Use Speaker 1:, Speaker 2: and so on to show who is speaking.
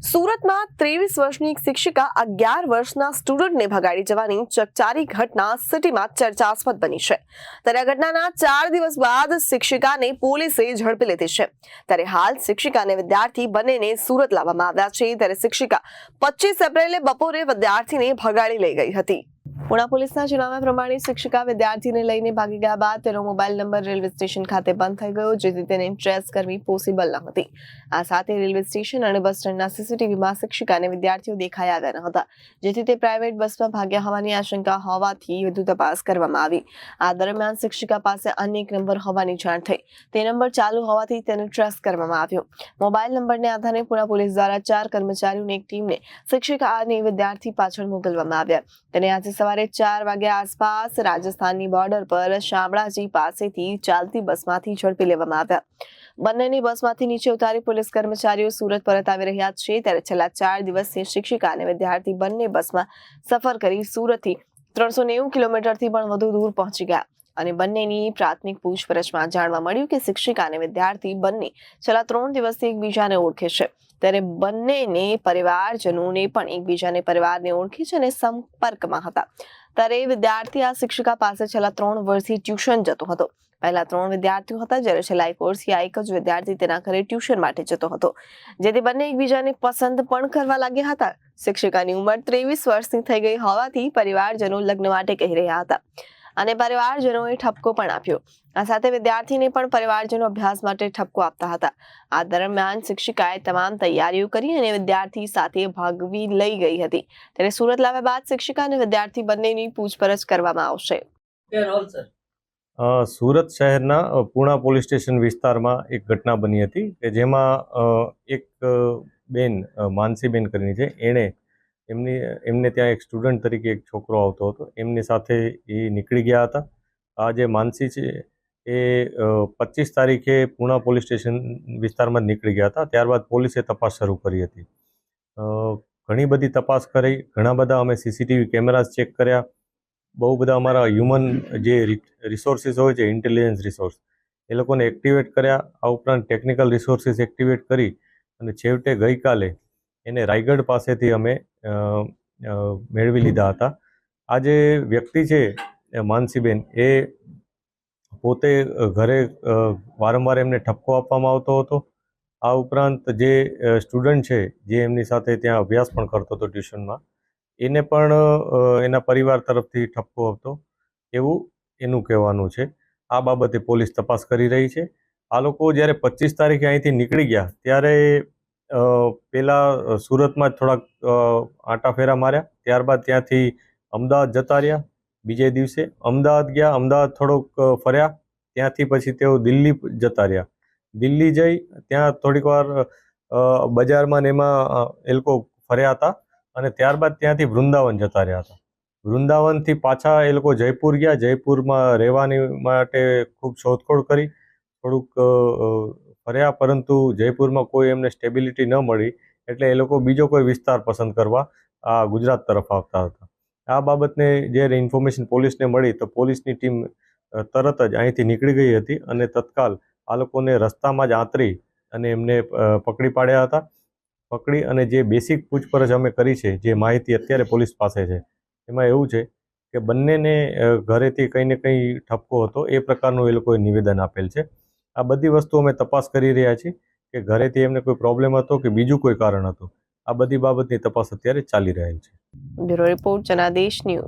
Speaker 1: સુરતમાં 23 વર્ષની એક શિક્ષિકા 11 વર્ષના સ્ટુડન્ટને ભગાડી જવાની ચકચારી ઘટના સિટીમાં ચર્ચાસ્પદ બની છે। ત્યારે આ ઘટનાના 4 દિવસ બાદ શિક્ષિકાને પોલીસે ઝડપી લીધી છે। ત્યારે હાલ શિક્ષિકા અને વિદ્યાર્થી બંનેને સુરત લાવવામાં આવ્યા છે। ત્યારે શિક્ષિકા 25 એપ્રિલે બપોરે વિદ્યાર્થીને ભગાડી લઈ ગઈ હતી। પુણા પોલીસના જણાવ્યા પ્રમાણે શિક્ષિકા વિદ્યાર્થીને લઈને ભાગી ગયા બાદ તેનો મોબાઈલ નંબર રેલવે સ્ટેશન ખાતે બંધ થઈ ગયો, જેથી તેને ટ્રેસ કરવી પોસિબલ ન હતી। આ સાથે રેલવે સ્ટેશન અને બસ સ્ટેન્ડના સીસીટીવીમાં શિક્ષિકા અને વિદ્યાર્થીઓ દેખાઈ આવ્યા ન હતા, જેથી તે પ્રાઇવેટ બસમાં ભાગ્યા હોવાની આશંકા હોવાથી વધુ તપાસ કરવામાં આવી। આ દરમિયાન શિક્ષિકા પાસે અન્ય એક નંબર હોવાની જાણ થઈ। તે નંબર ચાલુ હોવાથી તેને ટ્રેસ કરવામાં આવ્યો। મોબાઈલ નંબરને આધારે પુણા પોલીસ દ્વારા 4 કર્મચારીઓની એક ટીમને શિક્ષિકા અને વિદ્યાર્થી પાછળ મોકલવામાં આવ્યા। તેને આજે સવારે 4 વાગ્યા આસપાસ રાજસ્થાનની બોર્ડર પર શામળાજી પાસેથી ચાલતી બસમાંથી ઝડપી લેવામાં આવ્યા। બંનેની બસમાંથી નીચે ઉતારી પોલીસ કર્મચારીઓ સુરત પરત આવી રહ્યા છે। ત્યારે છેલ્લા 4 દિવસથી શિક્ષિકા અને વિદ્યાર્થી બંને બસમાં સફર કરી સુરતથી 390 કિલોમીટરથી પણ વધુ દૂર પહોંચી ગયા અને બંનેની પ્રાથમિક પૂછપરછમાં જાણવા મળ્યું કે શિક્ષિકા અને વિદ્યાર્થી બંને છેલ્લા 3 દિવસથી એકબીજાને ઓળખે છે। ત્યારે બંનેને પરિવારજનોને પણ એકબીજાને પરિવારને ઓળખે છે અને સંપર્કમાં હતા। ત્યારે વિદ્યાર્થી આ શિક્ષિકા પાસે છેલ્લા 3 વર્ષથી ટ્યુશન જતો હતો। પહેલા 3 વિદ્યાર્થીઓ હતા, જ્યારે છેલ્લા 1 વર્ષથી આ એક જ વિદ્યાર્થી તેના ઘરે ટ્યુશન માટે જતો હતો, જેથી બંને એકબીજાને પસંદ પણ કરવા લાગ્યા હતા। શિક્ષિકાની ઉંમર 23 વર્ષની થઈ ગઈ હોવાથી પરિવારજનો લગ્ન માટે કહી રહ્યા હતા અને પરિવારજનોએ ઠપકો પણ આપ્યો। આ સાથે વિદ્યાર્થીને પણ પરિવારજનો અભ્યાસ માટે ઠપકો આપતા હતા। આ દરમિયાન શિક્ષિકાએ તમામ તૈયારીઓ કરી અને વિદ્યાર્થી સાથે ભાગવી લઈ ગઈ હતી। ત્યારે સુરત લાવ્યા બાદ શિક્ષિકા અને વિદ્યાર્થી બંનેની પૂછપરછ કરવામાં આવશે।
Speaker 2: સુરત શહેરના પુણા પોલીસ સ્ટેશન વિસ્તારમાં એક ઘટના બની હતી કે જેમાં એક બેન માનસીબેન કરીને છે, એમને ત્યાં એક સ્ટુડન્ટ તરીકે એક છોકરો આવતો હતો, એમની સાથે એ નીકળી ગયા હતા। આ જે માનસી છે એ 25 તારીખે પુણા પોલીસ સ્ટેશન વિસ્તારમાં નીકળી ગયા હતા। ત્યારબાદ પોલીસે તપાસ શરૂ કરી હતી। ઘણી બધી તપાસ કરી, ઘણા બધા અમે સીસીટીવી કેમેરાઝ ચેક કર્યા, બહુ બધા અમારા હ્યુમન જે રિસોર્સિસ હોય છે, ઇન્ટેલિજન્સ રિસોર્સ, એ લોકોને એક્ટિવેટ કર્યા। આ ઉપરાંત ટેકનિકલ રિસોર્સિસ એક્ટિવેટ કરી અને છેવટે ગઈકાલે એને રાયગઢ પાસેથી અમે મેળવી લીધા હતા। આ જે વ્યક્તિ છે માનસીબેન, એ પોતે ઘરે વારંવાર એમને ઠપકો આપવામાં આવતો હતો। આ ઉપરાંત જે સ્ટુડન્ટ છે જે એમની સાથે ત્યાં અભ્યાસ પણ કરતો હતો ટ્યુશનમાં, એને પણ એના પરિવાર તરફથી ઠપકો હતો એવું એનું કહેવાનું છે। આ બાબતે પોલીસ તપાસ કરી રહી છે। આ લોકો જ્યારે 25 તારીખે અહીંથી નીકળી ગયા ત્યારે પહેલાં સુરતમાં જ થોડાક આંટાફેરા માર્યા, ત્યારબાદ ત્યાંથી અમદાવાદ જતા રહ્યા। બીજે દિવસે અમદાવાદ ગયા, અમદાવાદ થોડોક ફર્યા, ત્યાંથી પછી તેઓ દિલ્હી જતા રહ્યા। દિલ્હી જઈ ત્યાં થોડીક વાર બજારમાં ને એમાં એ લોકો ફર્યા હતા અને ત્યારબાદ ત્યાંથી વૃંદાવન જતા રહ્યા હતા। વૃંદાવનથી પાછા એ લોકો જયપુર ગયા। જયપુરમાં રહેવાની માટે ખૂબ શોધખોળ કરી, થોડુંક ફર્યા, પરંતુ જયપુરમાં કોઈ એમને સ્ટેબિલિટી ન મળી, એટલે એ લોકો બીજો કોઈ વિસ્તાર પસંદ કરવા આ ગુજરાત તરફ આવતા હતા। આ બાબતને જ્યારે ઇન્ફોર્મેશન પોલીસને મળી તો પોલીસની ટીમ તરત જ અહીંથી નીકળી ગઈ હતી અને તત્કાલ આ લોકોને રસ્તામાં જ આંતરી અને એમને પકડી પાડ્યા હતા। પકડી અને જે બેસિક પૂછપરછ અમે કરી છે, જે માહિતી અત્યારે પોલીસ પાસે છે, એમાં એવું છે કે બંનેને ઘરેથી કંઈ ને કંઈ ઠપકો હતો, એ પ્રકારનું એ લોકોએ નિવેદન આપેલ છે। આ બધી વસ્તુ અમે તપાસ કરી રહ્યા છીએ કે ઘરેથી એમને કોઈ પ્રોબ્લેમ હતો કે બીજું કોઈ કારણ હતું। આ બધી બાબતની તપાસ અત્યારે ચાલી રહેલ છે।
Speaker 1: Bureau report Janadesh news.